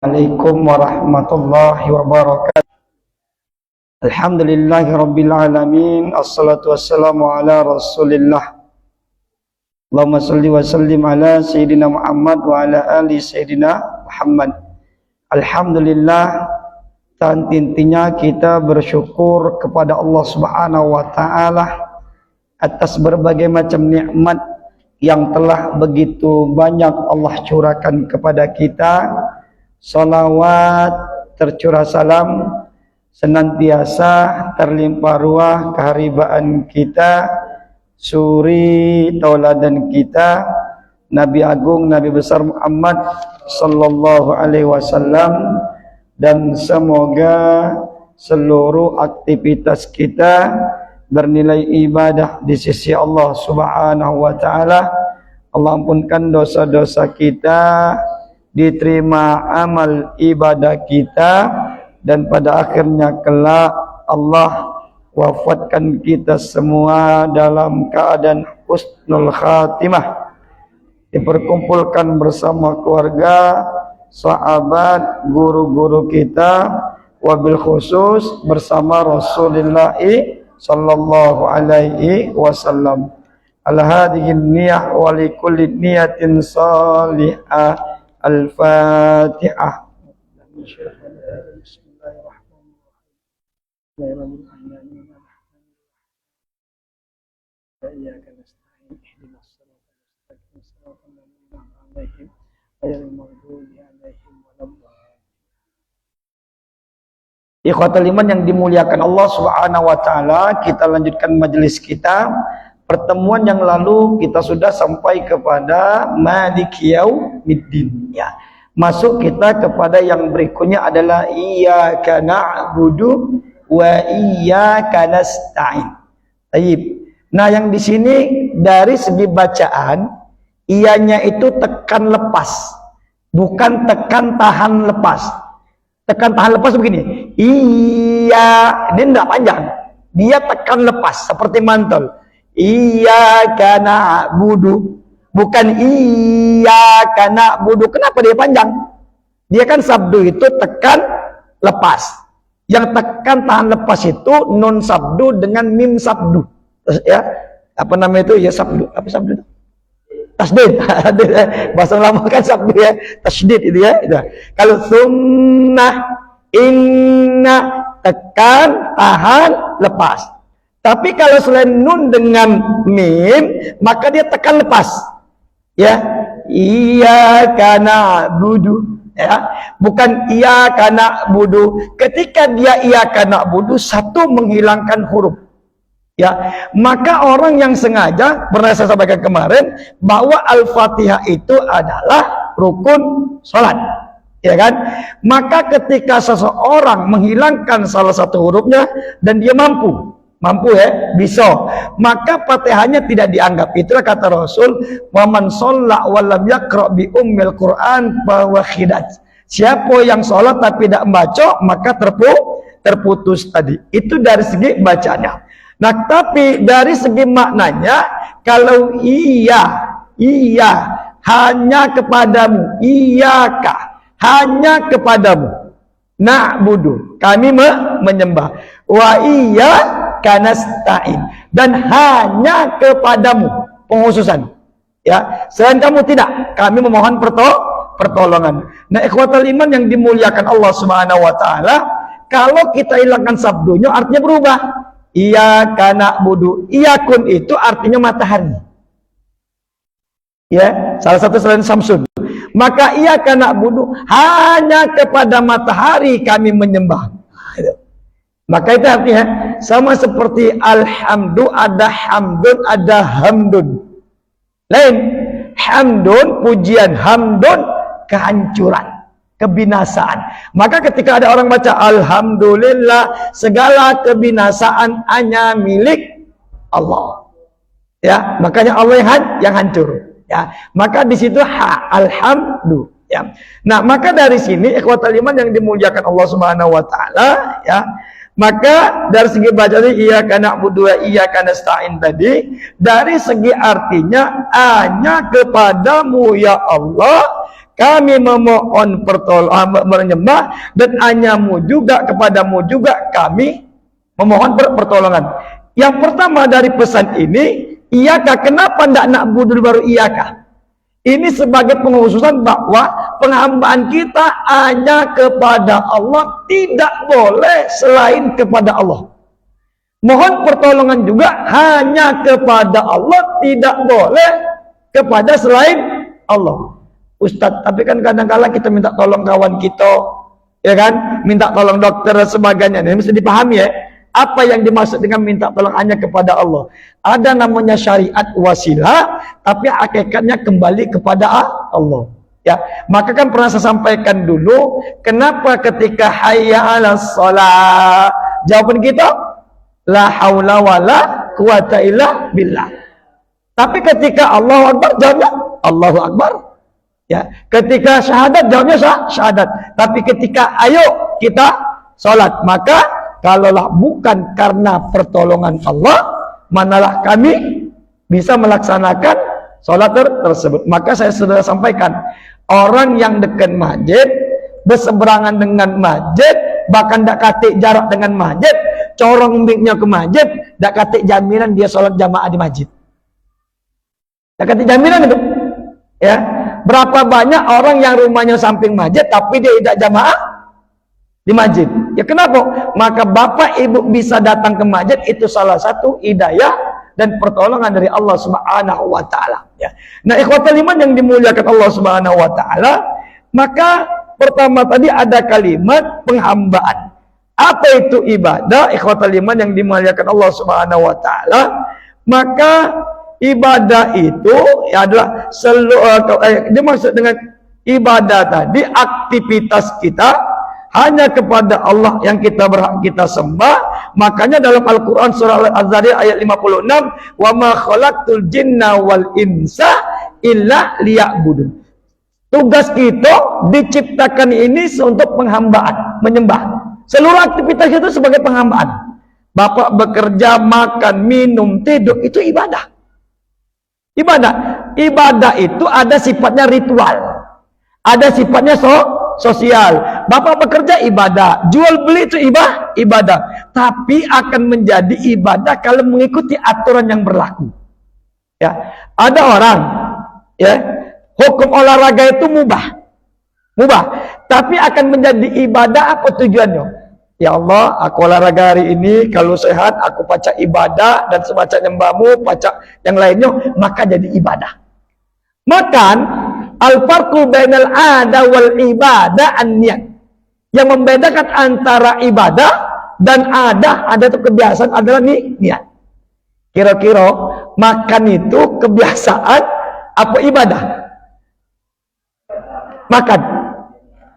Assalamualaikum warahmatullahi wabarakatuh. Alhamdulillahi rabbil alamin. Assalatu wassalamu ala rasulillah. Allahumma salli wa sallim ala sayyidina Muhammad wa ala ali sayyidina Muhammad. Alhamdulillah, intinya kita bersyukur kepada Allah subhanahu wa ta'ala atas berbagai macam nikmat yang telah begitu banyak Allah curahkan kepada kita. Salawat tercurah salam senantiasa terlimpah ruah keharibaan kita, suri tauladan kita, Nabi Agung, Nabi besar Muhammad sallallahu alaihi wasallam, dan semoga seluruh aktivitas kita bernilai ibadah di sisi Allah subhanahu wa ta'ala. Allah ampunkan dosa-dosa kita, diterima amal ibadah kita, dan pada akhirnya kelak Allah wafatkan kita semua dalam keadaan husnul khatimah, diperkumpulkan bersama keluarga, sahabat, guru-guru kita, wabil khusus bersama Rasulullah sallallahu alaihi wasallam. Al-hadhihi niyah wa likulli niyatin salihah. Al-Fatihah. Ikhwatul iman yang dimuliakan Allah subhanahu wa ta'ala, kita lanjutkan majelis kita. Pertemuan yang lalu kita sudah sampai kepada Maliki Yaumiddin, ya. Masuk kita kepada yang berikutnya adalah Iyyaka na'budu wa iyyaka nasta'in. Baik. Nah, yang di sini dari segi bacaan, iyanya itu tekan lepas, bukan tekan tahan lepas. Tekan tahan lepas begini. Iya, dia tidak panjang. Dia tekan lepas seperti mantul. Iyyaka na'budu, bukan iyyaka na'budu. Kenapa dia panjang? Dia kan sabdu itu tekan lepas. Yang tekan tahan lepas itu nun sabdu dengan mim sabdu. Terus ya, apa namanya itu? Ya sabdu. Apa sabdu itu? Tasdid. Bahasa lama kan sabdu ya. Tasdid itu ya. Itu. Kalau sunnah, inna, tekan, tahan, lepas. Tapi kalau selain nun dengan mim, maka dia tekan lepas. Ya, iyyaka na'budu, ya, bukan iyyaka na'budu. Ketika dia iyyaka na'budu, satu menghilangkan huruf. Ya, maka orang yang sengaja, pernah saya sampaikan kemarin, bahwa Al-Fatihah itu adalah rukun salat. Ya kan? Maka ketika seseorang menghilangkan salah satu hurufnya dan dia mampu ya, bisa, maka Fatihahnya tidak dianggap. Itulah kata Rasul, wa man shalla wa lam yaqra bi ummil Quran fa huwa khidaj. Siapa yang sholat tapi tidak membaca, maka terputus tadi. Itu dari segi bacanya. Nah, tapi dari segi maknanya, kalau iya hanya kepadamu, iyyaka hanya kepadamu, na'budu kami menyembah, wa iyyaka nasta'in, dan hanya kepadamu penghususan, ya, selain kamu tidak, kami memohon pertolongan. Nah, ikhwatul iman yang dimuliakan Allah subhanahu wa ta'ala, kalau kita hilangkan sabdunya artinya berubah. Iyyaka na'budu, iyakun itu artinya matahari, ya, salah satu selain Samsun. Maka iyyaka na'budu, hanya kepada matahari kami menyembah. Maka itu artinya sama seperti alhamdu, ada hamdun, ada hamdun. Lain, hamdun pujian, hamdun kehancuran, kebinasaan. Maka ketika ada orang baca alhamdulillah, segala kebinasaan hanya milik Allah. Ya, makanya Allah yang hancur. Ya, maka di situ alhamdulillah. Ya. Nah, maka dari sini ikhwatul iman yang dimuliakan Allah Subhanahu wa taala, ya. Maka dari segi bacaan iyyaka na'budu wa iyyaka nasta'in tadi, dari segi artinya hanya kepadamu ya Allah kami memohon pertolongan, menyembah, dan hanyamu juga, kepadamu juga kami memohon pertolongan. Yang pertama dari pesan ini, iyaka, kenapa tidak nak budul baru iyaka? Ini sebagai penghususan bahwa penghambaan kita hanya kepada Allah, tidak boleh selain kepada Allah. Mohon pertolongan juga hanya kepada Allah, tidak boleh kepada selain Allah. Ustadz, tapi kan kadang-kadang kita minta tolong kawan kita, ya kan, minta tolong dokter dan sebagainya. Ini mesti dipahami ya, apa yang dimaksud dengan minta tolong hanya kepada Allah. Ada namanya syariat wasilah, tapi hakikatnya kembali kepada Allah. Ya, maka kan pernah saya sampaikan dulu, kenapa ketika hayya 'alas shalah, jawaban kita la haula wala quwata illa billah. Tapi ketika Allahu Akbar, jawabnya Allahu Akbar. Ya, ketika syahadat, jawabnya syahadat. Tapi ketika ayo kita sholat, maka kalaulah bukan karena pertolongan Allah, manalah kami bisa melaksanakan sholat tersebut. Maka saya sudah sampaikan, orang yang dekat masjid, berseberangan dengan masjid, bahkan tidak katik jarak dengan masjid, corong miknya ke masjid, tidak katik jaminan dia sholat jamaah di masjid. Tidak katik jaminan itu. Ya, berapa banyak orang yang rumahnya samping masjid, tapi dia tidak jamaah di masjid. Ya kenapa? Maka bapak ibu bisa datang ke masjid, itu salah satu hidayah dan pertolongan dari Allah Subhanahu wa taala. Ya. Nah, ikhwatul iman yang dimuliakan Allah Subhanahu wa taala, maka pertama tadi ada kalimat penghambaan. Apa itu ibadah? Ikhwatul iman yang dimuliakan Allah Subhanahu wa taala, maka ibadah itu adalah dimaksud dengan ibadah tadi aktivitas kita hanya kepada Allah yang kita berhak kita sembah. Makanya dalam Al-Quran surah Al-Zariyat ayat 56, wa ma khalaqtul jinna wal insa illa liya'budun. Tugas kita diciptakan ini untuk penghambaan, menyembah. Seluruh aktivitas itu sebagai penghambaan. Bapak bekerja, makan, minum, tidur, itu ibadah. Ibadah itu ada sifatnya ritual, ada sifatnya sosial. Bapak bekerja ibadah, jual beli itu ibadah, tapi akan menjadi ibadah kalau mengikuti aturan yang berlaku. Ya, ada orang, ya, hukum olahraga itu mubah, tapi akan menjadi ibadah apa tujuannya? Ya Allah, aku olahraga hari ini, kalau sehat aku pacak ibadah, dan semacam nyembahmu, pacak yang lainnya, maka jadi ibadah. Makan al-farqu bainal ada wal ibadah an-niyat. Yang membedakan antara ibadah dan ada itu kebiasaan adalah niat. Kira-kira makan itu kebiasaan apa ibadah? Makan.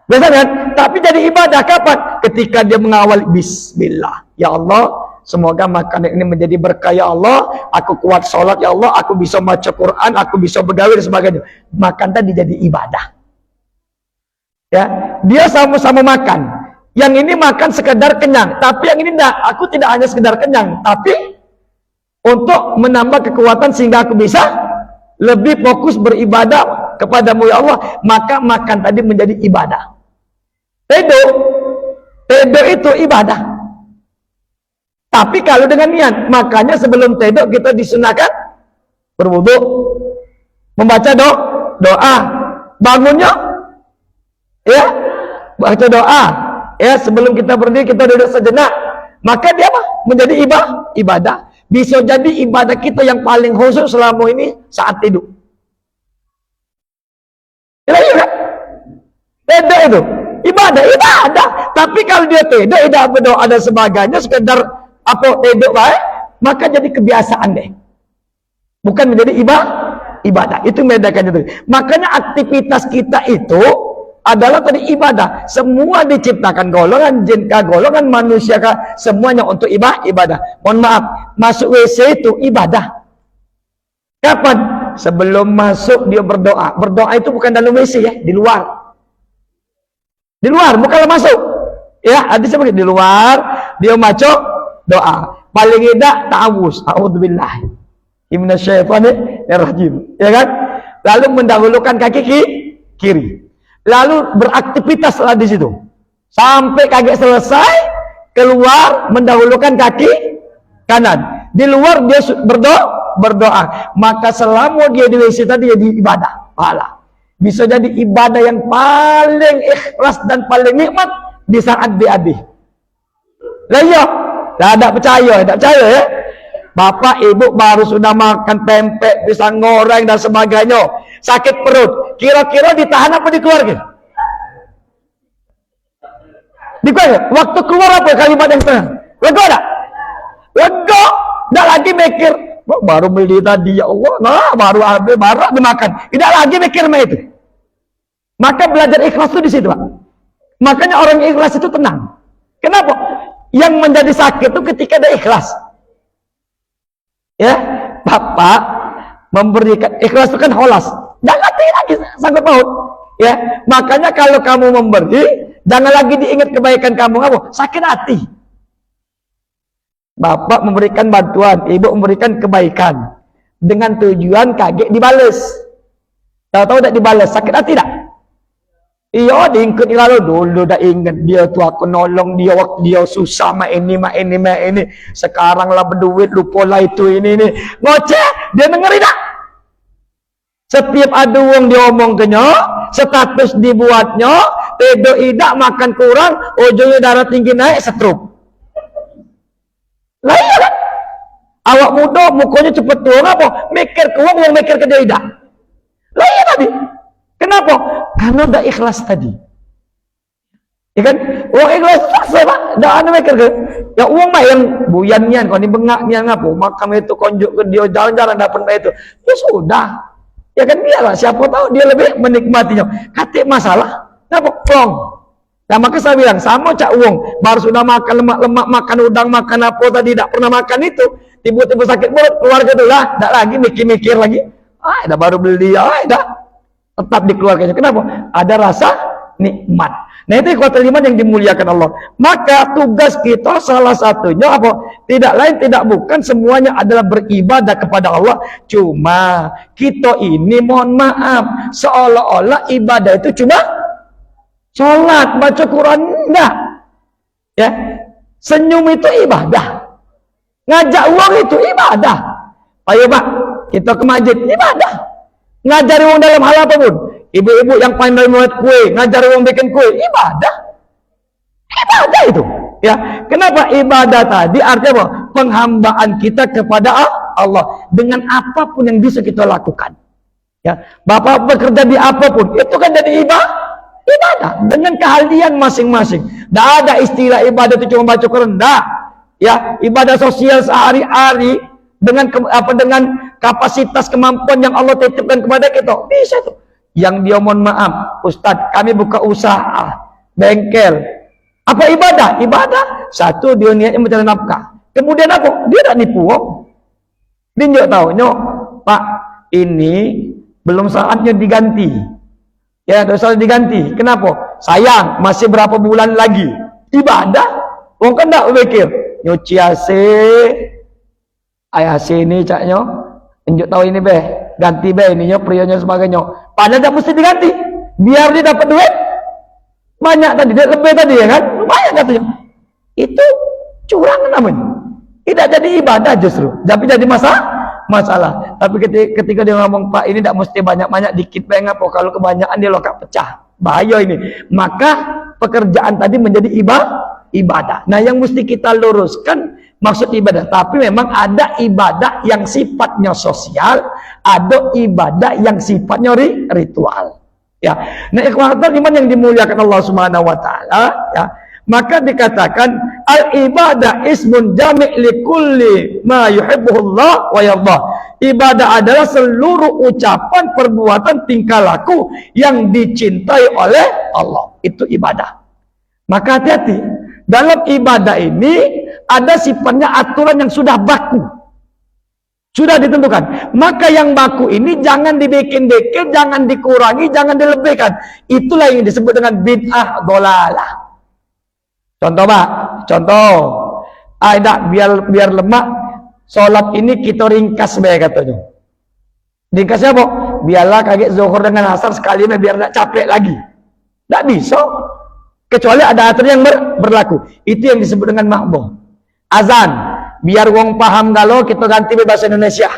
Biasa kan? Tapi jadi ibadah kapan? Ketika dia mengawali bismillah. Ya Allah, semoga makanan ini menjadi berkah ya Allah, aku kuat sholat ya Allah, aku bisa baca Quran, aku bisa bergaul dan sebagainya. Makan tadi jadi ibadah. Ya, dia sama-sama makan. Yang ini makan sekedar kenyang, tapi yang ini enggak. Aku tidak hanya sekedar kenyang, tapi untuk menambah kekuatan sehingga aku bisa lebih fokus beribadah kepadamu ya Allah, maka makan tadi menjadi ibadah. Tedo itu ibadah. Tapi kalau dengan niat, makanya sebelum tedo kita disunahkan berwudu, membaca doa, bangunnya, ya, baca doa, ya, sebelum kita berdiri kita duduk sejenak, maka dia apa? Menjadi ibadah. Bisa jadi ibadah kita yang paling khusus selama ini saat tidur. Iya, tedo itu ibadah. Tapi kalau dia tedo, tidak berdoa dan sebagainya, sekedar apa tedo baik, maka jadi kebiasaan deh. Bukan menjadi ibadah. Itu membedakannya tadi. Makanya aktivitas kita itu adalah tadi ibadah. Semua diciptakan golongan jin kah, golongan manusia kah, semuanya untuk ibadah. Mohon maaf, masuk WC itu ibadah. Kapan? Sebelum masuk dia berdoa. Berdoa itu bukan dalam WC ya, di luar. Di luar, bukanlah masuk. Ya, hadisnya begitu, di luar dia macam doa. Paling tidak ta'awuz, a'udzubillah minasyaitonir rajim. Ya kan? Lalu mendahulukan kaki kiri. lalu beraktivitas lah di situ sampai kaget selesai, keluar mendahulukan kaki kanan, di luar dia berdoa, maka selama dia di WC tadi dia di ibadah pahala. Bisa jadi ibadah yang paling ikhlas dan paling nikmat di saat diadih. Lah iya, tak percaya ya. Bapak ibu baru sudah makan pempek, pisang goreng dan sebagainya, sakit perut, kira-kira ditahan apa dikeluarkan? Dikeluarkan. Waktu keluar apa kalimat yang tengah? Lega tak? Lega. Tak lagi mikir, baru beli tadi ya Allah, nah baru habis makan. Tidak lagi mikir itu. Maka belajar ikhlas itu di situ, Pak. Makanya orang ikhlas itu tenang. Kenapa? Yang menjadi sakit itu ketika ada ikhlas. Ya, Bapak memberikan ikhlas itu kan holas. Jangan lagi sangkut paut. Ya, makanya kalau kamu memberi, jangan lagi diingat kebaikan kamu sakit hati. Bapak memberikan bantuan, ibu memberikan kebaikan dengan tujuan kaget dibales. Tahu-tahu tak dibales, sakit hati tak? Iya, diingkat lalu dulu dah ingat dia tuh aku nolong dia waktu dia susah ini. Sekarang lah berduit lupa lah itu ini. Ngoceh, dia dengerin tak? Setiap ada uang dia omong kenya, status dibuatnya, tidur idak makan kurang, ujungnya darah tinggi naik stroke. Lah iya kan? Awak muda mukanya cepet tua apa? Mikir ke uang mikir ke dia idak. Lah iya tadi. Kenapa? Karena udah ikhlas tadi. Ya kan? Uang ikhlas selesai, Pak. Dah ada mikir ke. Ya uang mah yang buyannya, kalau ini bengaknya ngapo, makam itu konjuk ke dia jalan-jalan dapat itu. Ya sudah. Ya kan biarlah, siapa tahu dia lebih menikmatinya. Katik masalah, kenapa? Plong. Nah maka saya bilang, sama cak uang, baru sudah makan lemak-lemak, makan udang, makan apa tadi, tidak pernah makan itu, tiba-tiba sakit perut, keluarga itu lah, tidak lagi mikir-mikir lagi. Dah baru beli, dah. Tetap dikeluarkannya. Kenapa? Ada rasa nikmat. Nah itu ikhwatul iman yang dimuliakan Allah. Maka tugas kita salah satunya apa? Tidak lain tidak bukan semuanya adalah beribadah kepada Allah. Cuma kita ini mohon maaf, seolah-olah ibadah itu cuma sholat, baca Quran. Enggak. Ya. Senyum itu ibadah. Ngajak uang itu ibadah. Ayo Pak, kita ke masjid, ibadah. Ngajari orang dalam hal apapun, ibu-ibu yang pandai membuat kue, ngajari orang bikin kue, ibadah itu ya. Kenapa ibadah tadi? Artinya apa? Penghambaan kita kepada Allah dengan apapun yang bisa kita lakukan ya. Bapak bekerja di apapun, itu kan jadi ibadah dengan keahlian masing-masing. Tidak ada istilah ibadah itu cuma baca Quran, ya. Ibadah sosial sehari-hari dengan kapasitas kemampuan yang Allah titipkan kepada kita, bisa tuh. Yang dia mohon maaf, Ustadz, kami buka usaha bengkel, apa ibadah? Ibadah satu, dia niatnya mencari nafkah. Kemudian apa? Dia tak nipu. Dia nggak tahu, Pak, ini belum saatnya diganti. Ya, dosa diganti. Kenapa? Sayang, masih berapa bulan lagi? Ibadah. Wong kan tak mikir, nyuci AC, ayah sini caknya, tunjuk tahu ini ganti ininya, prianya sebagainya. Padahal tak mesti diganti, biar dia dapat duit banyak tadi, dia lebih tadi ya kan, lumayan katanya. Itu curang namanya. Tidak jadi ibadah justru, tapi jadi masalah. Tapi ketika dia ngomong, Pak ini tidak mesti banyak-banyak, dikit apa, kalau kebanyakan dia lokak pecah, bahaya ini. Maka pekerjaan tadi menjadi ibadah. Nah yang mesti kita luruskan maksud ibadah, tapi memang ada ibadah yang sifatnya sosial, ada ibadah yang sifatnya ritual. Ya, nah ikhwatul iman yang dimuliakan Allah Subhanahu wa taala, ya. Maka dikatakan al ibadah ismun jami' li kulli ma yuhibbuhullah wa yardah. Ibadah adalah seluruh ucapan, perbuatan, tingkah laku yang dicintai oleh Allah. Itu ibadah. Maka hati-hati, dalam ibadah ini ada sifatnya aturan yang sudah baku, sudah ditentukan. Maka yang baku ini jangan dibikin-bikin, jangan dikurangi, jangan dilebihkan. Itulah yang disebut dengan bid'ah dhalalah. Contoh Pak, ada biar lemak, sholat ini kita ringkas katanya. Ringkasnya apa? Biarlah kaget zuhur dengan asar sekali biar tidak capek lagi. Tidak bisa. Kecuali ada aturan yang berlaku. Itu yang disebut dengan makbul. Azan. Biar wong paham galau, kita ganti bahasa Indonesia.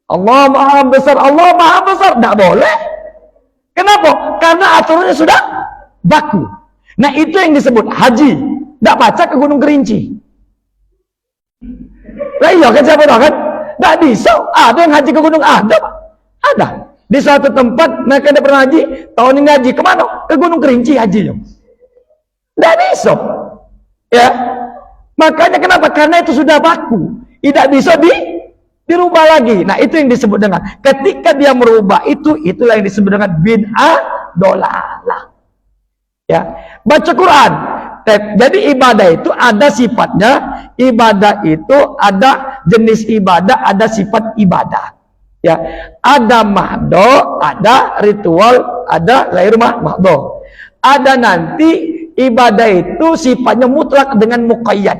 Allah Maha Besar, Allah Maha Besar. Tidak boleh. Kenapa? Karena aturannya sudah baku. Nah itu yang disebut haji. Tidak baca ke Gunung Kerinci. Lah iya kan, siapa tahu kan? Tidak bisa. Ada yang haji ke gunung, ada. Ada. Di suatu tempat mereka tidak pernah haji, tahun ini haji kemana? Ke Gunung Kerinci hajinya. Tidak bisa. Ya. Makanya kenapa? Karena itu sudah baku. Tidak bisa dirubah lagi. Nah itu yang disebut dengan ketika dia merubah itulah yang disebut dengan bid'ah dolalah. Ya. Baca Quran. Jadi ibadah itu ada sifatnya, ibadah itu ada jenis ibadah, ada sifat ibadah. Ya, ada mahdo, ada ritual, ada ghair mahdo. Ada nanti ibadah itu sifatnya mutlak dengan muqayyad.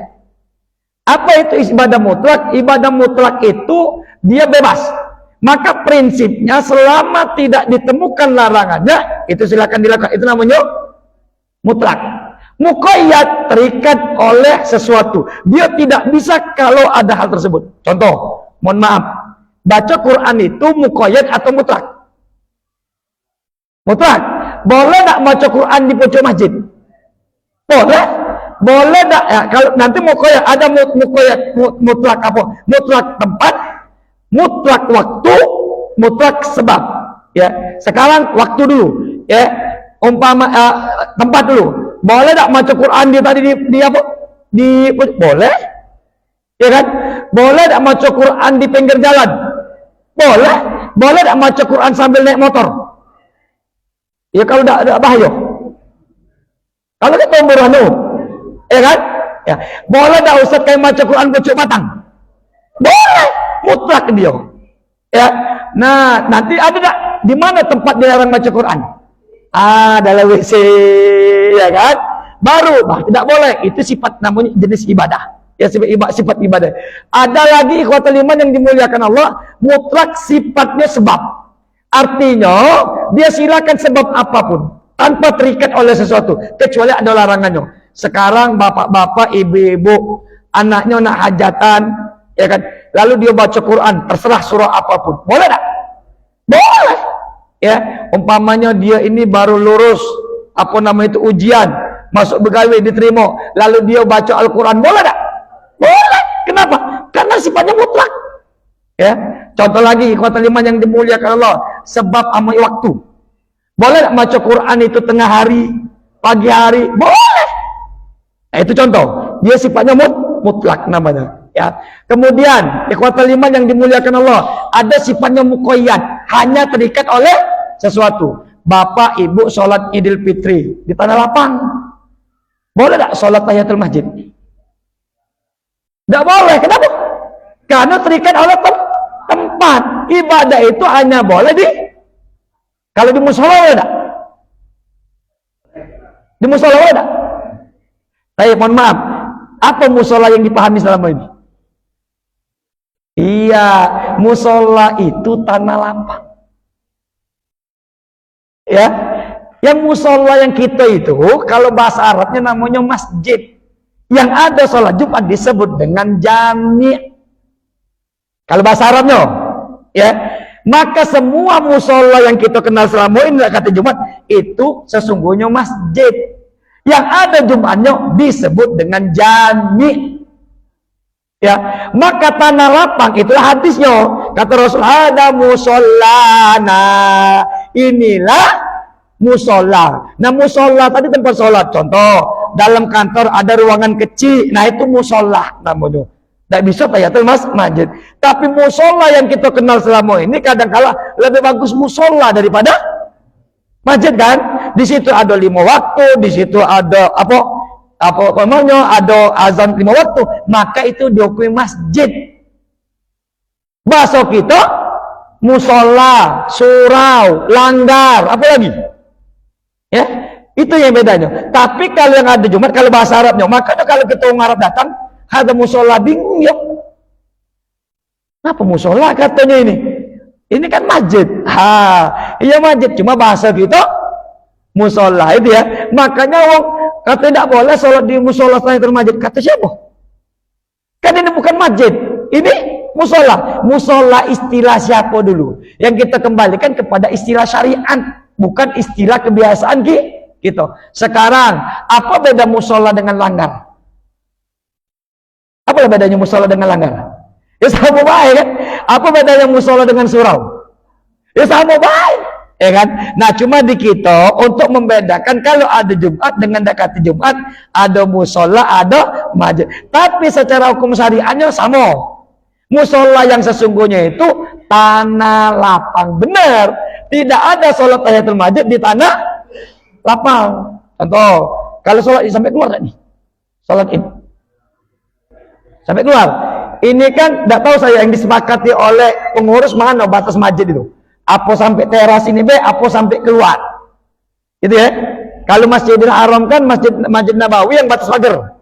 Apa itu ibadah mutlak? Ibadah mutlak itu dia bebas. Maka prinsipnya selama tidak ditemukan larangannya, itu silakan dilakukan. Itu namanya mutlak. Muqayyad terikat oleh sesuatu. Dia tidak bisa kalau ada hal tersebut. Contoh, mohon maaf, baca Quran itu muqayyad atau mutlak? Mutlak. Boleh tak baca Quran di pojok masjid? Boleh. Boleh tak? Ya, kalau nanti muqayyad ada muqayyad mutlak apa? Mutlak tempat, mutlak waktu, mutlak sebab. Ya, sekarang waktu dulu. Ya, umpama tempat dulu. Boleh tak baca Quran dia tadi di apa? Boleh. Ya kan? Boleh tak baca Quran di pinggir jalan? Boleh. Boleh tak baca Quran sambil naik motor? Ya kalau tidak bahaya. Kalau kita umur ya kan? Ya. Boleh tak Ustaz kayak baca Quran pucuk batang? Boleh. Mutlak dia. Ya. Nah, nanti ada tak di mana tempat dilarang baca Quran? Dalam WC, ya kan? Baru, tidak boleh. Itu sifat namanya jenis ibadah. Ya, sifat ibadah. Ada lagi ikhwatul iman yang dimuliakan Allah, mutlak sifatnya sebab. Artinya, dia silakan sebab apapun tanpa terikat oleh sesuatu, kecuali ada larangannya. Sekarang bapak-bapak, ibu-ibu, anaknya nak hajatan, ya kan? Lalu dia baca Quran, terserah surah apapun. Boleh tak? Boleh. Ya, umpamanya dia ini baru lulus apa namanya itu ujian, masuk pegawai diterima, lalu dia baca Al-Quran, boleh tak? Boleh. Kenapa? Karena sifatnya mutlak. Ya, contoh lagi ikhwatul iman yang dimuliakan Allah, sebab amal waktu. Boleh tak baca Quran itu tengah hari, pagi hari? Boleh. Nah, itu contoh. Dia sifatnya mutlak namanya. Ya. Kemudian ikhwatul iman yang dimuliakan Allah, ada sifatnya muqayyad, hanya terikat oleh sesuatu. Bapak ibu sholat Idul Fitri di tanah lapang, boleh tak sholat tahiyatul masjid? Tidak boleh. Kenapa? Karena terikat oleh tempat. Ibadah itu hanya boleh kalau di musola ada. Di musola ada. Tapi mohon maaf, apa musola yang dipahami selama ini? Iya, musola itu tanah lapang. Ya, yang musola yang kita itu, kalau bahasa Arabnya namanya masjid. Yang ada sholat Jumat disebut dengan jami'. Kalau bahasa Arabnya, ya. Maka semua musola yang kita kenal selama ini kata Jumat itu sesungguhnya masjid. Yang ada Jumatnya disebut dengan jami'. Ya, maka tanah lapang itulah hadisnya. Kata Rasul, ada musallana. Inilah musola. Nah, musola tadi tempat sholat. Contoh, dalam kantor ada ruangan kecil. Nah, itu musola namanya. Tidak bisa tahiyatul masjid. Tapi musola yang kita kenal selama ini kadang-kala lebih bagus musola daripada masjid kan? Di situ ada 5 waktu, di situ ada apa namanya, ada azan 5 waktu, maka itu diakui masjid. Bahasa kita musola, surau, langgar, apa lagi? Ya, itu yang bedanya. Tapi kalau yang ada Jumat, kalau bahasa Arabnya, makanya kalau kita orang Arab datang, ada musola, bingung ya. Apa musola katanya ini? Ini kan masjid. Iya masjid, cuma bahasa kita musola itu ya. Makanya wong kata tidak boleh sholat di musola Tahiyatul Masjid. Kata siapa? Kan ini bukan masjid, ini musola. Musola istilah siapa dulu? Yang kita kembalikan kepada istilah syariat, bukan istilah kebiasaan gitu. Sekarang apa beda musola dengan langgar? Apa bedanya musola dengan langgar? Ya sama baik kan? Apa bedanya musola dengan surau? Ya sama baik, ya kan? Nah cuma di kita untuk membedakan kalau ada Jumat dengan dekati Jumat, ada musola, ada masjid. Tapi secara hukum syariatnya sama. Musola yang sesungguhnya itu tanah lapang, benar. Tidak ada sholat tahiyatul masjid di tanah lapang. Contoh, kalau sholat sampai keluar nih, sholat ini sampai keluar. Ini kan tidak tahu saya yang disepakati oleh pengurus mana batas masjid itu. Apa sampai teras ini be, apa sampai keluar. Gitu ya. Kalau Masjidil Haram kan Masjid Nabawi yang batas pagar.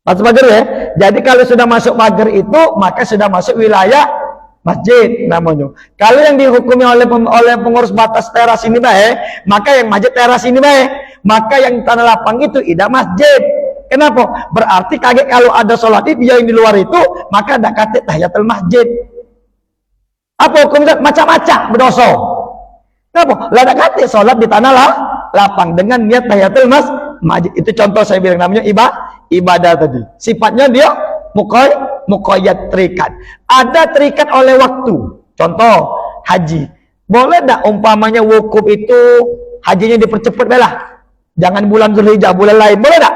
Batas pagar ya. Jadi kalau sudah masuk pagar itu, maka sudah masuk wilayah masjid namanya. Kalau yang dihukumi oleh pengurus batas teras ini baik, maka yang masjid teras ini baik. Maka yang tanah lapang itu tidak masjid. Kenapa? Berarti kaget kalau ada sholat id yang di luar itu, maka ada kata tahiyatul masjid. Apa hukumnya? Macam-macam berdosa. Kenapa? Lah ada kata sholat di tanah lapang dengan niat tahiyatul masjid. Itu contoh saya bilang namanya ibadah tadi. Sifatnya dia muqayyad terikat. Ada terikat oleh waktu. Contoh haji. Boleh tak umpamanya wukuf itu hajinya dipercepat belah? Jangan bulan Zulhijjah, bulan lain. Boleh tak?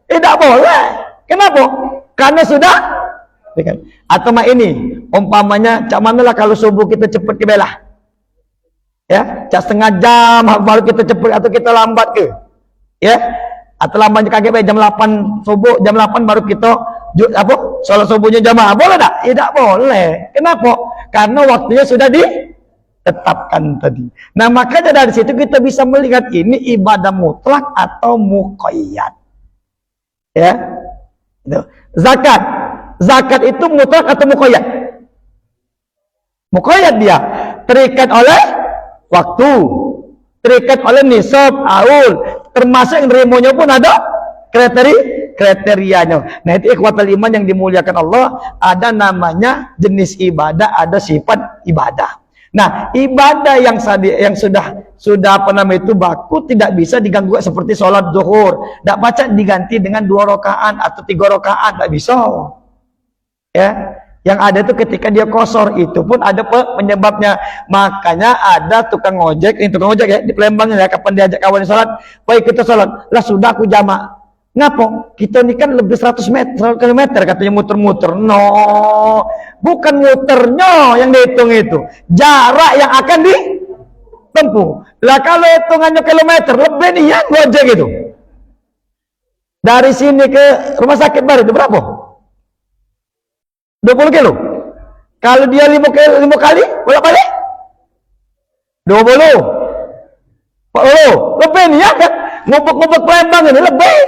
Tidak boleh. Kenapa? Karena sudah atau ini umpamanya cak mana lah kalau subuh kita cepat ke belah ya, cak setengah jam baru kita cepat atau kita lambat ke ya, atau lambatnya kaget jam 8 subuh, jam 8 baru kita sholat subuhnya jamaah. Boleh tak? Tidak boleh. Kenapa? Karena waktunya sudah ditetapkan tadi. Nah makanya dari situ kita bisa melihat ini ibadah mutlak atau muqayyad ya. Zakat itu mutlak atau muqayyad? Muqayyad dia. Terikat oleh waktu, terikat oleh nisab, aul, termasuk yang nerimanya pun ada kriterianya. Nah itu ikhwatul iman yang dimuliakan Allah, ada namanya jenis ibadah, ada sifat ibadah. Nah ibadah yang sudah apa namanya itu baku tidak bisa diganggu seperti sholat zuhur. Tidak baca diganti dengan 2 rakaat atau 3 rakaat, tidak bisa. Ya, yang ada itu ketika dia kosor itu pun ada penyebabnya. Makanya ada tukang ojek, ini tukang ojek ya di Palembang ya, kapan diajak kawan sholat, baik kita sholat, lah sudah aku jamak. Ngapo? Kita ini kan lebih 100 km katanya muter-muter. No, bukan muternya yang dihitung itu, jarak yang akan ditempuh. Lah kalau hitungannya kilometer, lebih nih ya ojek itu. Dari sini ke rumah sakit baru itu berapa? 20 kilo. Kalau dia 5 kali bolak-balik 20. 40. Lebih nih ya kan? Ngubek-ngubek Palembang ini lebih.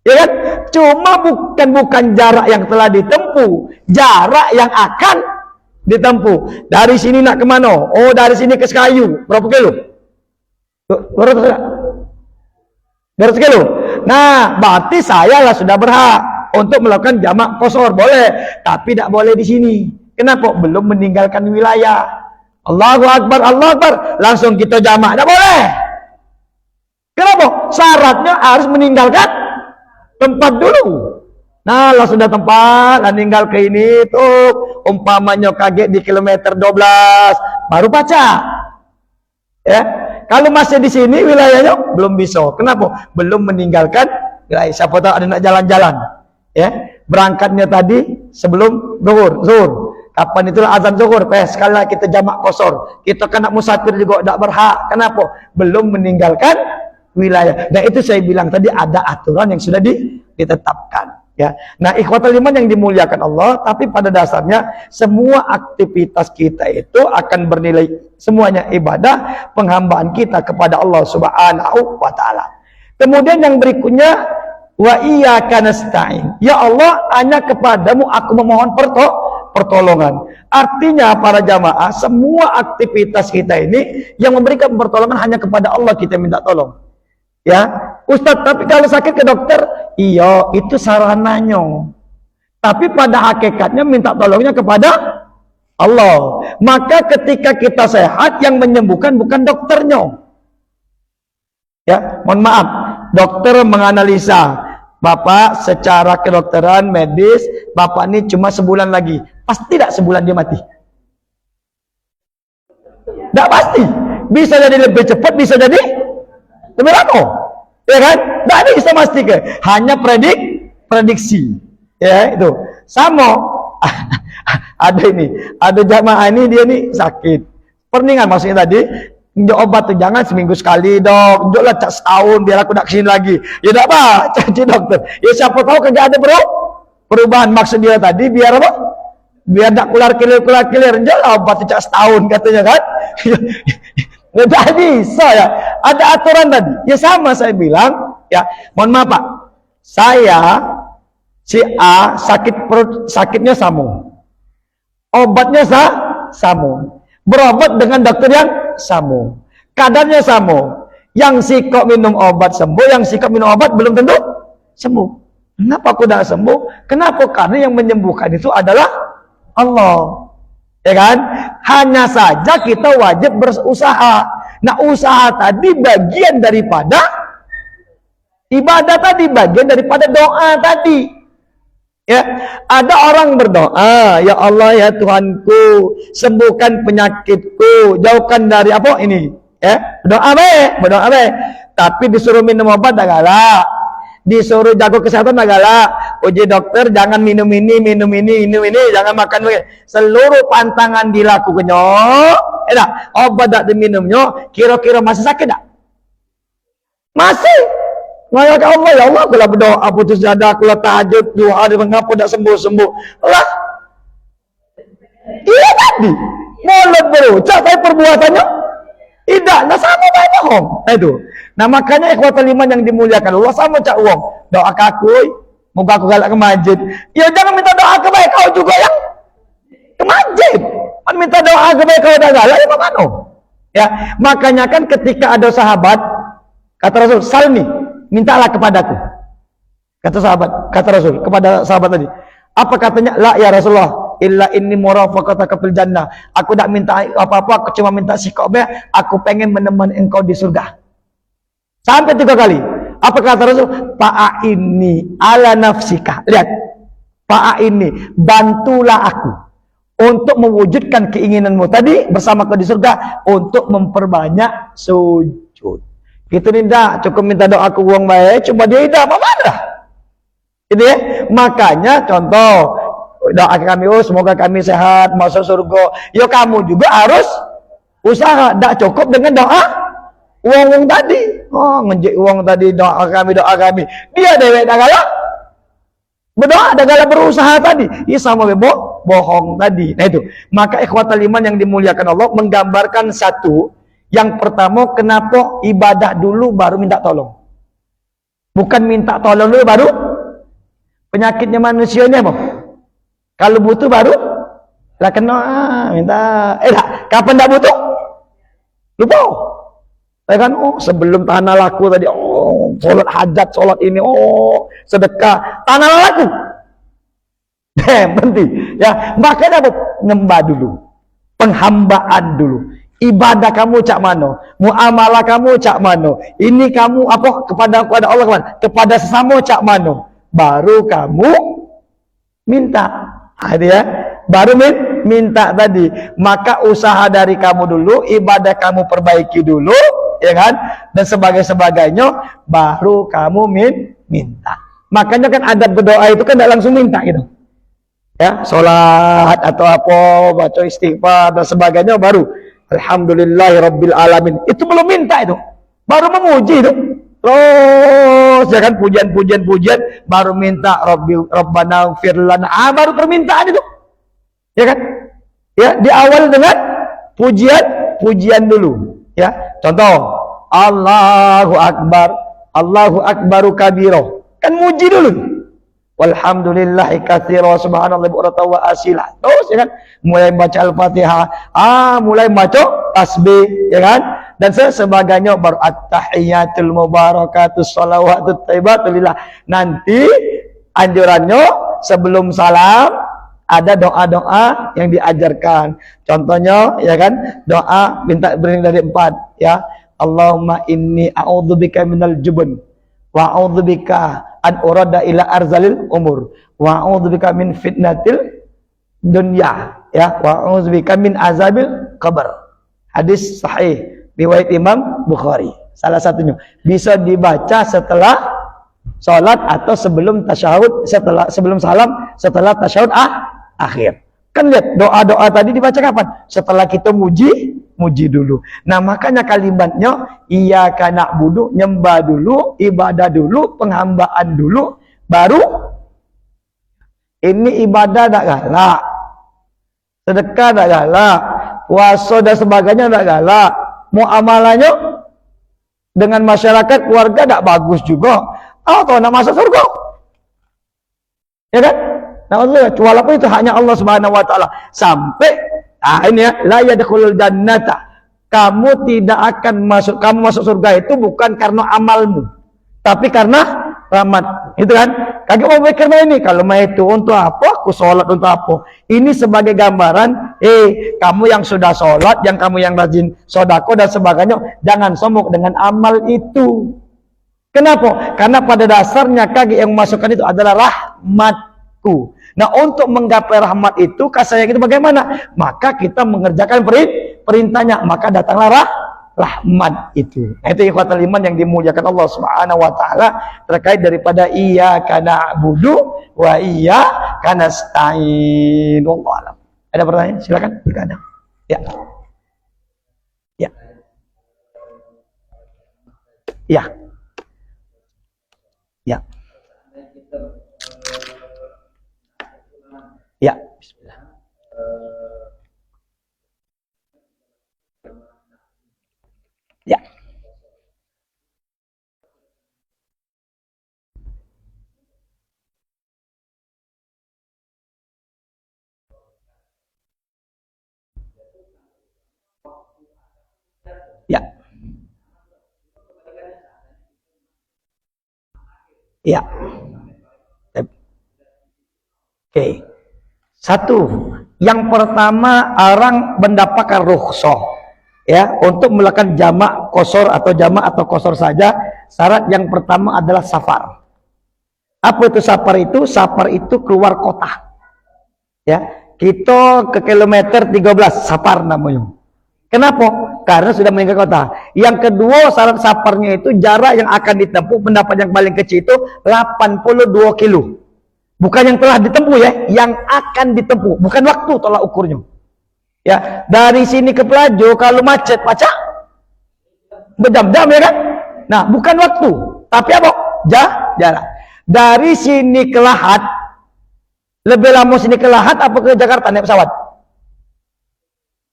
Ya kan? Cuma bukan jarak yang telah ditempuh, jarak yang akan ditempuh. Dari sini nak kemana? Oh dari sini ke Sekayu. Berapa kilo? 200 kilo. Nah berarti saya lah sudah berhak untuk melakukan jamak qashar, boleh, tapi tidak boleh di sini. Kenapa? Belum meninggalkan wilayah. Allahu Akbar, Allahu Akbar, langsung kita jamak, tidak boleh. Kenapa? Syaratnya harus meninggalkan tempat dulu. Nah, lah sudah tempat, lah tinggal ke ini tuh, umpamanya kaget di kilometer 12, baru baca. Ya, kalau masih di sini wilayahnya belum bisa. Kenapa? Belum meninggalkan wilayah. Siapa tahu ada nak jalan-jalan. Ya, berangkatnya tadi sebelum zuhur. Kapan itulah azan zuhur? Sekali lagi kita jamak qashar. Kita kena musafir juga tidak berhak. Kenapa? Belum meninggalkan wilayah. Nah itu saya bilang tadi ada aturan yang sudah ditetapkan. Ya, nah ikhwatul iman yang dimuliakan Allah. Tapi pada dasarnya semua aktivitas kita itu akan bernilai semuanya ibadah, penghambaan kita kepada Allah Subhanahu wa Ta'ala. Kemudian yang berikutnya, wa iyyaka nasta'in. Ya Allah, hanya kepadamu aku memohon pertolongan. Artinya para jamaah, semua aktivitas kita ini yang memberikan pertolongan hanya kepada Allah kita minta tolong. Ya, Ustadz, tapi kalau sakit ke dokter, iya, itu sarananya. Tapi pada hakikatnya minta tolongnya kepada Allah. Maka ketika kita sehat, yang menyembuhkan bukan dokternya. Ya, mohon maaf, dokter menganalisa, Bapak secara kedokteran medis, Bapak ini cuma sebulan lagi. Pasti tidak sebulan dia mati? Tidak pasti. Bisa jadi lebih cepat, bisa jadi lebih lama. Ya kan? Tidak bisa pastikan. Hanya prediksi. Ya, itu. Sama. Ada jamaah ini, dia nih sakit. Perningan maksudnya tadi, njok obat tuh jangan seminggu sekali dok, njoklah cak setahun biar aku nak kesini lagi. Ya tidak apa, caci dokter. Ya siapa tahu kerja ada perubahan. Maksud dia tadi biar apa? Biar tak keluar kilir, njoklah obat tuh cak setahun katanya kan. Tidak bisa ya. Ada aturan tadi. Ya sama saya bilang, ya mohon maaf Pak, saya si A sakit perut, sakitnya sama, obatnya sama, berobat dengan dokter yang sama, kadarnya sama. Yang si kok minum obat sembuh, yang si kok minum obat belum tentu sembuh. Kenapa aku tidak sembuh? Kenapa? Karena yang menyembuhkan itu adalah Allah. Ya kan? Hanya saja kita wajib berusaha. Nah, usaha tadi bagian daripada ibadah tadi, bagian daripada doa tadi. Ya, ada orang berdoa, ya Allah ya Tuhanku, sembuhkan penyakitku, jauhkan dari apa ini? Ya, berdoa baik. Tapi disuruh minum obat dah galak. Disuruh jago kesehatan dah galak. Uji dokter jangan minum ini, jangan makan ini. Seluruh pantangan dilakukannya. Obat tak diminumnya, kira-kira masih sakit tak? Masih. Ngaya ke Allah, ya Allah, aku lah berdoa putus dada, aku lah tahajud 2 hari, mengapa tak sembuh-sembuh? Allah. Iya tadi. Mulut berucap, tapi perbuatannya tidak. Nah sama baik bohong. Nah itu. Nah makanya ikhwatul iman yang dimuliakan Allah, sama cak uang. Doa ke aku, moga aku galak ke masjid. Ya jangan minta doa ke baik kau juga yang ke masjid. Kan minta doa ke baik kau dah galak, ya mana? Ya, makanya kan ketika ada sahabat, kata Rasul, salmi, mintalah kepadaku. Kata Rasul kepada sahabat tadi. Apa katanya? La ya Rasulullah, illa inni murafaqataka fil jannah. Aku tak minta apa-apa, aku cuma minta sikopnya, aku pengen menemani engkau di surga. Sampai 3 kali. Apa kata Rasul? Fa'ini ala nafsika. Lihat. Fa'ini, bantulah aku untuk mewujudkan keinginanmu tadi bersama kau di surga, untuk memperbanyak sujud. Gitu nih, cukup minta doa ke uang baik, cuma dia tidak apa-apa. Gitu ya. Makanya contoh doa kami, oh semoga kami sehat masuk surga. Ya kamu juga harus usaha. Tak cukup dengan doa uang tadi. Oh ngejek uang tadi, doa kami. Dia dewek dah galak berdoa, dah galak berusaha tadi. Ya sama bohong tadi. Nah itu. Maka ikhwatul iman yang dimuliakan Allah menggambarkan satu. Yang pertama, kenapa ibadah dulu baru minta tolong? Bukan minta tolong dulu baru penyakitnya manusianya apa? Kalau butuh baru lah kena minta. Kapan tak butuh? Lupa. Ya kan? Oh, sebelum tanah laku tadi, oh, sholat hajat, sholat ini, oh, sedekah, tanah laku. Berhenti. Ya, makanya apa? Nyembah dulu. Penghambaan dulu. Ibadah kamu cak mano, muamalah kamu cak mano, ini kamu apa kepada Allah kemana? Kepada sesama cak mano, baru kamu minta. Ya, baru minta tadi. Maka usaha dari kamu dulu, ibadah kamu perbaiki dulu, ya kan? Dan sebagainya, baru kamu minta. Makanya kan adab berdoa itu kan tidak langsung minta gitu. Ya, sholat atau apa, baca istighfar dan sebagainya baru. Alhamdulillahirabbil alamin. Itu belum minta itu. Baru memuji itu. Terus ya kan pujian baru minta Rabbana ighfir lana. Baru permintaan itu. Ya kan? Ya, diawali dengan pujian dulu, ya. Contoh, Allahu akbaru kabiro. Kan muji dulu. walhamdulillahi katsira subhanallahi bukratan wa asila. Terus ya kan, mulai baca Al-Fatihah, mulai baca tasbih ya kan, dan sebagainya, baru at-tahiyatul mubarakatus shalawatut thayyibatul lillah. Nanti anjurannya sebelum salam ada doa-doa yang diajarkan. Contohnya ya kan, doa minta beri dari 4 ya. Allahumma inni a'udzubika minal jubn wa a'udzubika an urada ila arzalil umur wa a'udzubika min fitnatil dunya ya wa a'udzubika min azabil qabr. Hadis sahih riwayat Imam Bukhari. Salah satunya bisa dibaca setelah salat atau sebelum tasyahud, sebelum salam, setelah tasyahud akhir. Kan lihat doa-doa tadi dibaca kapan? Setelah kita muji dulu. Nah, makanya kalimatnya iyyaka na'budu, nyembah dulu, ibadah dulu, penghambaan dulu, baru ini ibadah tak galak, sedekah tak galak, puasa dan sebagainya tak galak, muamalahnya dengan masyarakat keluarga tak bagus juga. Atau nak masuk surga, ya kan? Nah, walaupun itu hanya Allah Subhanahu wa taala. Sampai ini ya, la yadkhulul jannata. Kamu tidak akan masuk, kamu masuk surga itu bukan karena amalmu, tapi karena rahmat. Itu kan? Kagak mau mikir ini, kalau mau itu untuk apa? Aku sholat untuk apa? Ini sebagai gambaran, kamu yang sudah sholat, yang kamu yang rajin sodako dan sebagainya, jangan sombong dengan amal itu. Kenapa? Karena pada dasarnya kaki yang memasukkan itu adalah rahmatku. Nah, untuk menggapai rahmat itu, kasih sayang itu bagaimana? Maka kita mengerjakan perintahnya, maka datanglah rahmat itu. Nah, itu ikhwatul iman yang dimuliakan Allah Subhanahu wa taala terkait daripada iyyaka na'budu wa iyyaka nasta'in. Wallahu a'lam. Ada pertanyaan? Silakan jika ada. Ya. Ya. Ya. Ya. Ya. Bismillah. Ya. Ya. Ya. Oke. Satu, yang pertama orang mendapatkan rukhsah ya untuk melakukan jamak qasar atau jamak atau qasar saja. Syarat yang pertama adalah safar. Apa itu safar itu? Safar itu keluar kota. Ya, kita ke kilometer 13 safar namanya. Kenapa? Karena sudah meninggal kota. Yang kedua, syarat safarnya itu jarak yang akan ditempuh, pendapat yang paling kecil itu 82 kilo. Bukan yang telah ditempuh ya, yang akan ditempuh, bukan waktu tolak ukurnya. Ya, dari sini ke Pelajo kalau macet berjam-jam ya kan? Nah, bukan waktu, tapi apa? Jarak. Dari sini ke Lahat, lebih lama sini ke Lahat apa ke Jakarta naik pesawat?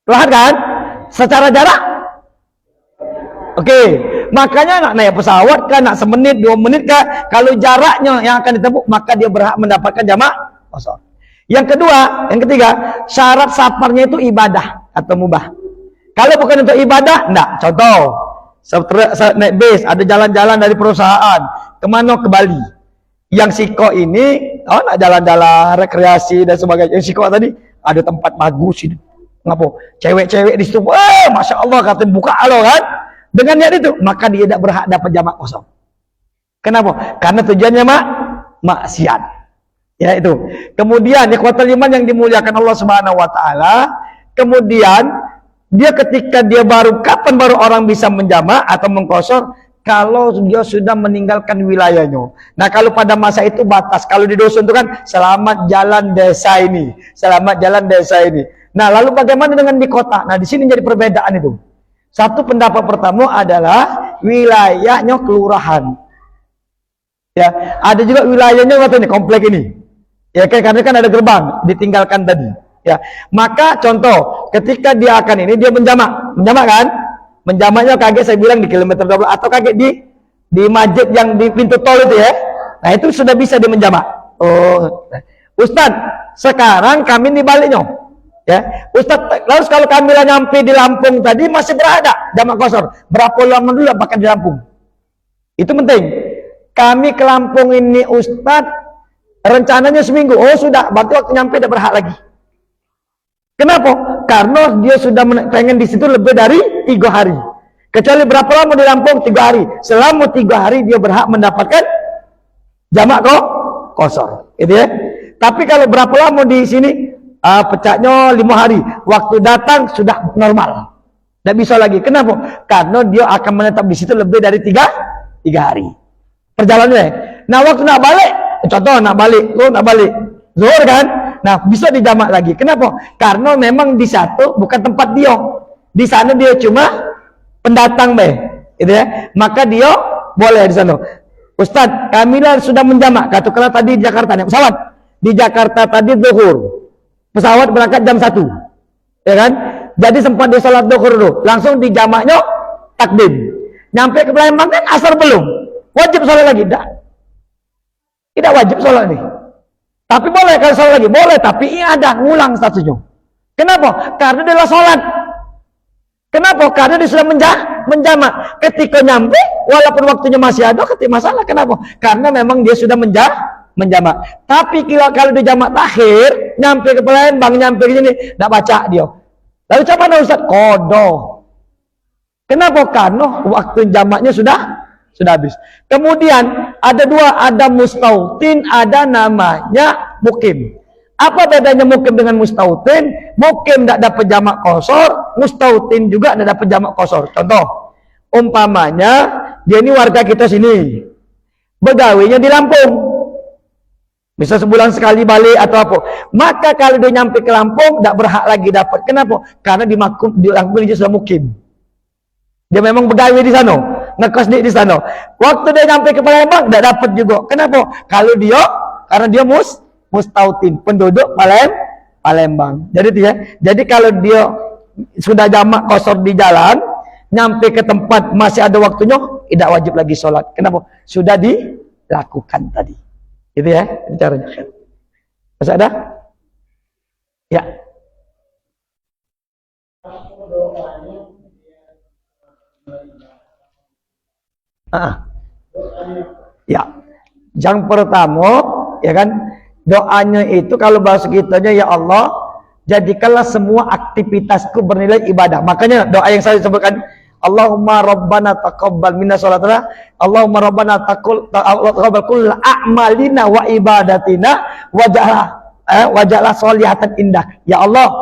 Lahat kan? Secara jarak. Oke, makanya nak naik pesawat kan, nak semenit, 2 menit kan, kalau jaraknya yang akan ditempuh, maka dia berhak mendapatkan jamak qasar. Yang ketiga, syarat safarnya itu ibadah atau mubah. Kalau bukan untuk ibadah, enggak. Contoh, naik bis, ada jalan-jalan dari perusahaan, kemana? Ke Bali. Yang Siko ini, nak jalan-jalan, rekreasi dan sebagainya. Yang Siko tadi, ada tempat bagus ini. Ngapa? Cewek-cewek di situ, Masya Allah, kata buka alo kan? Dengan niat itu, maka dia tidak berhak dapat jamak qasar. Kenapa? Karena tujuannya maksiat. Ya itu. Kemudian ikhwatul iman yang dimuliakan Allah Subhanahu wa taala, kemudian dia ketika dia kapan baru orang bisa menjamak atau mengqasar? Kalau dia sudah meninggalkan wilayahnya. Nah, kalau pada masa itu batas, kalau di dusun itu kan selamat jalan desa ini, selamat jalan desa ini. Nah, lalu bagaimana dengan di kota? Nah, di sini jadi perbedaan itu. Satu pendapat pertama adalah wilayahnya kelurahan. Ya, ada juga wilayahnya katanya komplek ini. Ya, karena kan ada gerbang ditinggalkan tadi. Ya, maka contoh ketika dia akan ini dia menjamak kan? Menjamaknya kaget saya bilang di kilometer 12 atau kaget di masjid yang di pintu tol itu ya. Nah, itu sudah bisa dia menjamak. Oh, Ustaz, sekarang kami di baliknya. Ya, Ustaz, lalu kalau kami lah nyampe di Lampung tadi masih berada jamak kosor. Berapa lama dulu apakah di Lampung? Itu penting. Kami ke Lampung ini Ustaz, rencananya seminggu. Oh sudah, berarti waktu nyampe udah berhak lagi. Kenapa? Karena dia sudah pengen di situ lebih dari 3 hari. Kecuali berapa lama di Lampung? 3 hari. Selama 3 hari dia berhak mendapatkan jamak kosor. Gitu ya. Tapi kalau berapa lama di sini? Pecahnya 5 hari. Waktu datang sudah normal. Tidak bisa lagi. Kenapa? Karena dia akan menetap di situ lebih dari 3 hari. Perjalanannya. Nah waktu nak balik, contoh nak balik, zuhur kan? Nah bisa dijamak lagi. Kenapa? Karena memang di satu bukan tempat dia. Di sana dia cuma pendatang gitu ya. Maka dia boleh di sana. Ustaz, kami lah sudah menjamak. Katakanlah tadi di Jakarta naik pesawat. Di Jakarta tadi zuhur. Pesawat berangkat jam 1. Ya kan? Jadi sempat dia salat zuhur dulu. Langsung di jamaknya takdim. Nyampe ke Palembang kan asar belum. Wajib salat lagi? Tidak wajib salat nih. Tapi boleh kalau salat lagi, boleh, tapi ada ngulang statusnya. Kenapa? Karena dia lah salat. Kenapa? Karena dia sudah menjamak. Ketika nyampe, walaupun waktunya masih ada, ketika masalah. Kenapa? Karena memang dia sudah menjamak. Tapi kalau dia jamak takhir, nyampe ke Palembang, nyampe ke sini, tidak baca dia. Lalu coba mana Ustaz? Kodo. Kenapa? Karena waktu jamaknya sudah habis. Kemudian ada 2, ada mustautin, ada namanya mukim. Apa bedanya mukim dengan mustautin? Mukim tidak dapat jamak kosor, mustautin juga tidak dapat jamak kosor. Contoh, umpamanya dia ini warga kita sini, begawinya di Lampung, bisa sebulan sekali balik atau apa. Maka kalau dia nyampe ke Lampung tidak berhak lagi dapat. Kenapa? Karena di Lampung dia sudah mukim. Dia memang begawi di sana, ngekos di sana. Waktu dia nyampe ke Palembang tidak dapat juga. Kenapa? Karena dia mustautin, penduduk Palembang. Jadi kalau dia sudah jamak kosor di jalan, nyampe ke tempat masih ada waktunya, tidak wajib lagi sholat. Kenapa? Sudah dilakukan tadi. Itu ya, itu caranya. Masih ada? Ya. Ya. Yang pertama, ya kan, doanya itu kalau bahasa kitanya, ya Allah, jadikanlah semua aktivitasku bernilai ibadah. Makanya doa yang saya sebutkan, Allahumma rabbana taqabbal minna sholatana, Allahumma rabbana taqabbal kulla a'malina wa ibadatina waja'lah sholihatan indah. Ya Allah,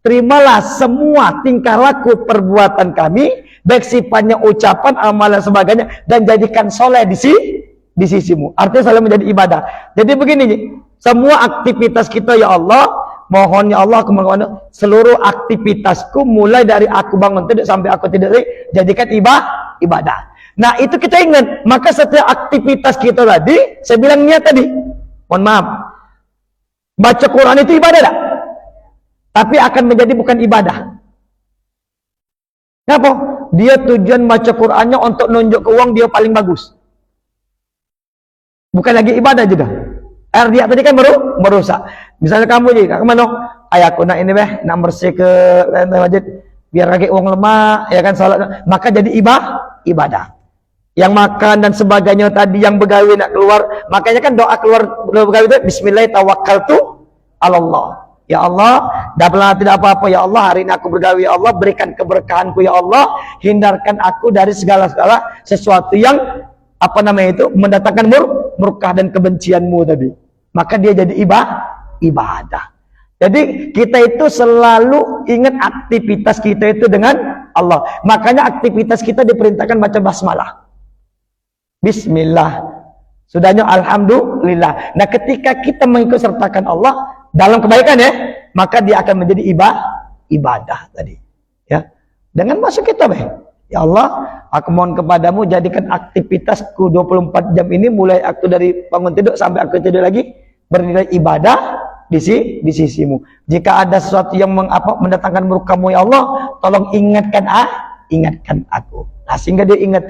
terimalah semua tingkah laku perbuatan kami, baik sifatnya ucapan, amalan sebagainya, dan jadikan soleh di sisimu. Artinya soleh menjadi ibadah. Jadi begini, semua aktivitas kita ya Allah, mohon ya Allah, seluruh aktivitasku mulai dari aku bangun tidur sampai aku tidur, jadikan ibadah. Nah itu kita ingat. Maka setiap aktivitas kita tadi, saya bilang niat tadi, mohon maaf, baca Quran itu ibadah tak? Tapi akan menjadi bukan ibadah. Kenapa? Dia tujuan baca Qurannya untuk nunjuk ke uang dia paling bagus. Bukan lagi ibadah juga. Dia tadi kan merusak. Misalnya kamu jadi, kemana? Ayahku nak ini nak bersih ke masjid biar lagi uang lemah, ya kan salat. Maka jadi ibadah. Yang makan dan sebagainya tadi, yang begawi nak keluar, makanya kan doa keluar begawi itu bismillah tawakkaltu 'ala Allah. Ya Allah, tidak apa-apa ya Allah, hari ini aku bergawi ya Allah, berikan keberkahanku ya Allah, hindarkan aku dari segala sesuatu yang mendatangkan murkah dan kebencianmu tadi. Maka dia jadi ibadah. Jadi kita itu selalu ingat aktivitas kita itu dengan Allah. Makanya aktivitas kita diperintahkan baca basmalah. Bismillah. Sudahnya alhamdulillah. Nah ketika kita mengikut sertakan Allah dalam kebaikan ya, maka dia akan menjadi ibadah tadi. Ya. Dengan masuk kita ya Allah, aku mohon kepadamu jadikan aktivitasku 24 jam ini mulai aku dari bangun tidur sampai aku tidur lagi bernilai ibadah di sisimu. Jika ada sesuatu yang mendatangkan murkamu ya Allah, tolong ingatkan aku. Nah, sehingga dia ingat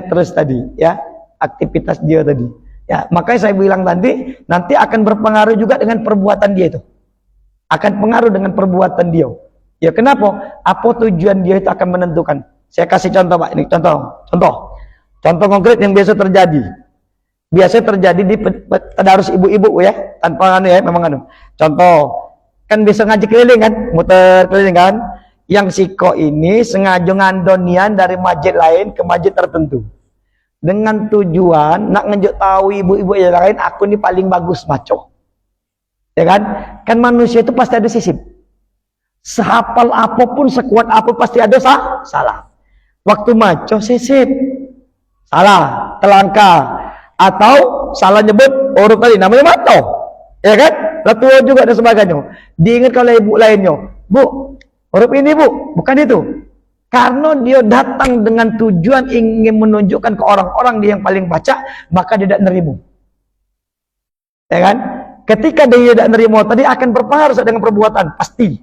terus tadi ya aktivitas dia tadi. Ya, makanya saya bilang tadi, nanti akan berpengaruh juga dengan perbuatan dia itu. Akan pengaruh dengan perbuatan dia. Ya kenapa? Apa tujuan dia itu akan menentukan. Saya kasih contoh Pak, ini contoh konkret yang biasa terjadi. Biasanya terjadi di tadarus ibu-ibu ya, tanpa anu ya, memang anu. Contoh, kan bisa ngaji keliling kan, muter keliling kan. Yang siko ini sengaja ngandonian dari masjid lain ke masjid tertentu. Dengan tujuan nak ngejuk tahu ibu-ibu yang lain, aku ini paling bagus maco. Ya kan? Kan manusia itu pasti ada sisip. Sehafal apapun, sekuat apapun pasti ada salah. Waktu maco sisip. Salah, telangka. Atau salah nyebut huruf tadi, namanya maco. Ya kan? Latua juga dan sebagainya. Diingat oleh ibu lainnya. Bu, huruf ini bu, bukan itu. Karena dia datang dengan tujuan ingin menunjukkan ke orang-orang dia yang paling baca, maka dia tidak nerima. Ya kan? Ketika dia tidak nerima tadi akan berpengaruh dengan perbuatan, pasti.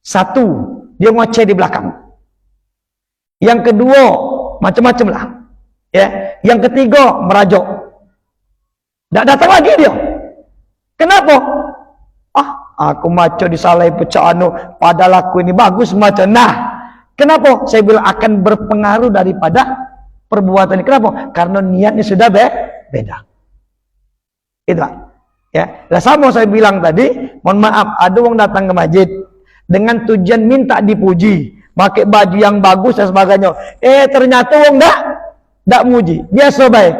Satu, dia ngoceh di belakang. Yang kedua, macam-macam lah. Ya. Yang ketiga, merajok. Tidak datang lagi dia. Kenapa? Aku maco disalahi pecah anu, padahal aku ini bagus maco. Nah, kenapa? Saya bilang akan berpengaruh daripada perbuatan ini. Kenapa? Karena niatnya sudah beda. Itu Pak. Ya, lah sama saya bilang tadi, mohon maaf, ada orang datang ke masjid dengan tujuan minta dipuji, pakai baju yang bagus dan sebagainya. Ternyata orang enggak muji. Biasa baik.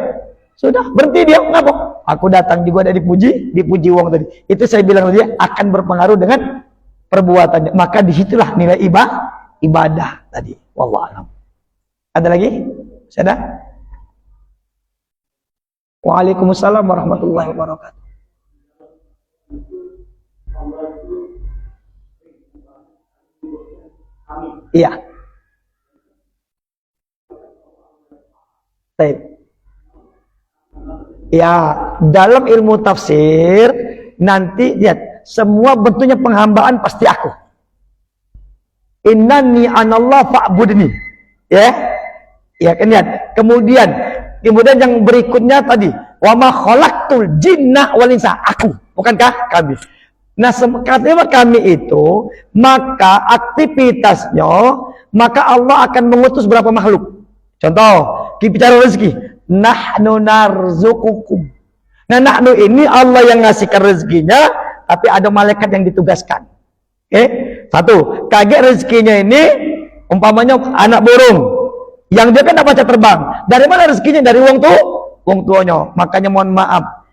Sudah, berhenti dia. Kenapa? Aku datang juga ada dipuji uang tadi. Itu saya bilang tadi akan berpengaruh dengan perbuatannya. Maka disitulah nilai ibadah tadi. Wallahu a'lam. Ada lagi? Sudah? Waalaikumsalam warahmatullahi wabarakatuh. Iya. Baik. Ya, dalam ilmu tafsir nanti lihat semua bentuknya penghambaan pasti aku. Innani anallah fa'budni. Ya. Ya kan lihat. Kemudian yang berikutnya tadi, wa ma khalaqtul jinna wal insa, aku, bukankah kami. Nah, katanya kami itu, maka aktivitasnya, maka Allah akan mengutus berapa makhluk. Contoh, kita bicara rezeki. Nahnu narzuqukum. Nah, nahnu ini Allah yang ngasihkan rezekinya, tapi ada malaikat yang ditugaskan. Oke? Satu, kaget rezekinya ini, umpamanya anak burung, yang dia kan dapat baca terbang. Dari mana rezekinya? Dari wong tuanya. Makanya mohon maaf,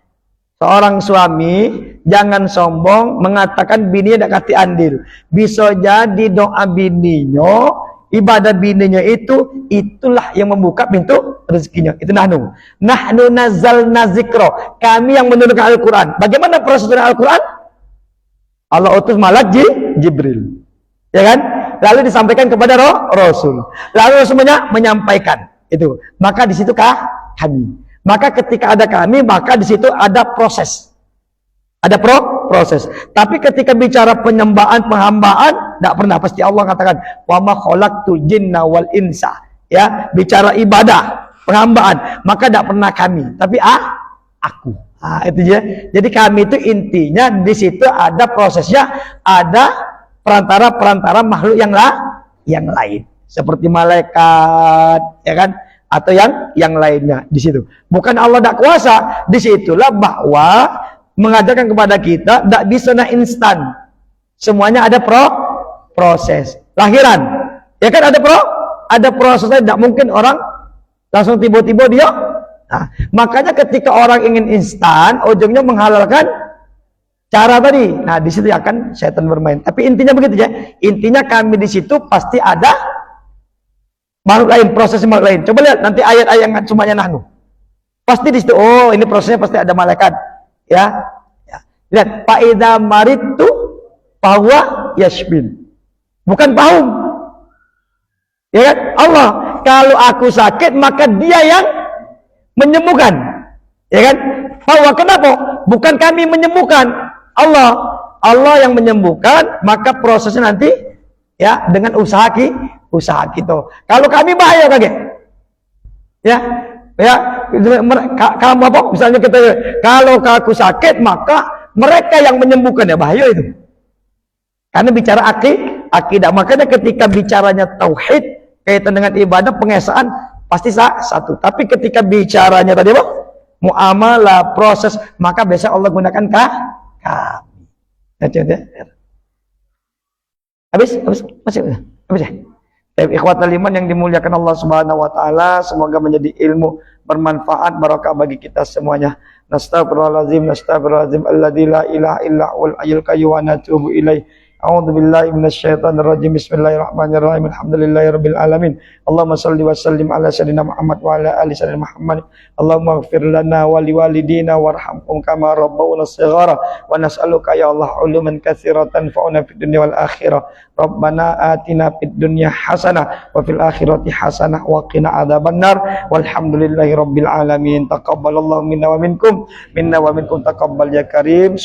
seorang suami jangan sombong mengatakan bininya tidak kasih andil. Bisa jadi doa bininya, ibadah bininya itulah yang membuka pintu rezekinya. Itu nahnu nazzalna dzikra, kami yang menurunkan Al-Quran. Bagaimana proses Al-Quran? Allah utus malak Jibril, ya kan? Lalu disampaikan kepada Rasul, lalu Rasulnya menyampaikan itu. Maka di situ kami. Maka ketika ada kami, maka di situ ada proses. Ada proses. Tapi ketika bicara penyembahan, penghambaan, tidak pernah. Pasti Allah katakan, wa ma khalaqtul jinna wal insa. Ya, bicara ibadah, penghambaan, maka tidak pernah kami. Tapi aku. Itu ya. Jadi kami itu intinya di situ ada prosesnya, ada perantara makhluk yang lain. Seperti malaikat, ya kan? Atau yang lainnya di situ. Bukan Allah tidak kuasa, disitulah bahwa mengajarkan kepada kita tidak bisa instan. Semuanya ada proses. Lahiran, ya kan ada prosesnya, tidak mungkin orang langsung tiba-tiba dia. Nah, makanya ketika orang ingin instan, ujungnya menghalalkan cara tadi. Nah, di situ akan setan bermain. Tapi intinya begitu ya. Intinya kami di situ pasti ada makhluk lain, prosesnya makhluk lain. Coba lihat nanti ayat-ayat yang semuanya nahnu. Pasti di situ, oh ini prosesnya pasti ada malaikat. Ya. Lihat, faida maritu bahwa yashbin. Bukan pahum. Ya kan? Allah, kalau aku sakit maka dia yang menyembuhkan. Ya kan? Bahwa kenapa? Bukan kami menyembuhkan. Allah yang menyembuhkan, maka prosesnya nanti ya dengan usaha kita. Kalau kami bahaya kaget. Ya. Ya, kamu apa? Misalnya kita, kalau aku sakit, maka mereka yang menyembuhkan, ya bahaya itu. Karena bicara akidah. Makanya ketika bicaranya tauhid kaitan dengan ibadah, pengesaan pasti satu. Tapi ketika bicaranya tadi apa? Muamalah, proses, maka biasa Allah gunakan kami. Habis ya. Ikhwatal iman yang dimuliakan Allah Subhanahu wa taala, semoga menjadi ilmu bermanfaat barokah bagi kita semuanya. Nastaghfirullahalazim alladzi la ilaha illa huwal hayyul qayyum wa natubu ilaih. A'udzu billahi minasyaitonir rajim. Bismillahirrahmanirrahim. Alhamdulillahirabbil alamin. Allahumma shalli wa sallim ala sayyidina Muhammad wa ala ali sayyidina Muhammad. Allahumma ighfir lana wa liwalidina warhamhum kama rabbawna shighara. Wa nas'aluka ya Allah uluman katsiratan fa'una fid dunya wal akhirah. Rabbana atina fid dunya hasanah wa fil akhirati hasanah wa qina adzabannar. Walhamdulillahirabbil alamin. Taqabbalallahu minna wa minkum taqabbal ya karim.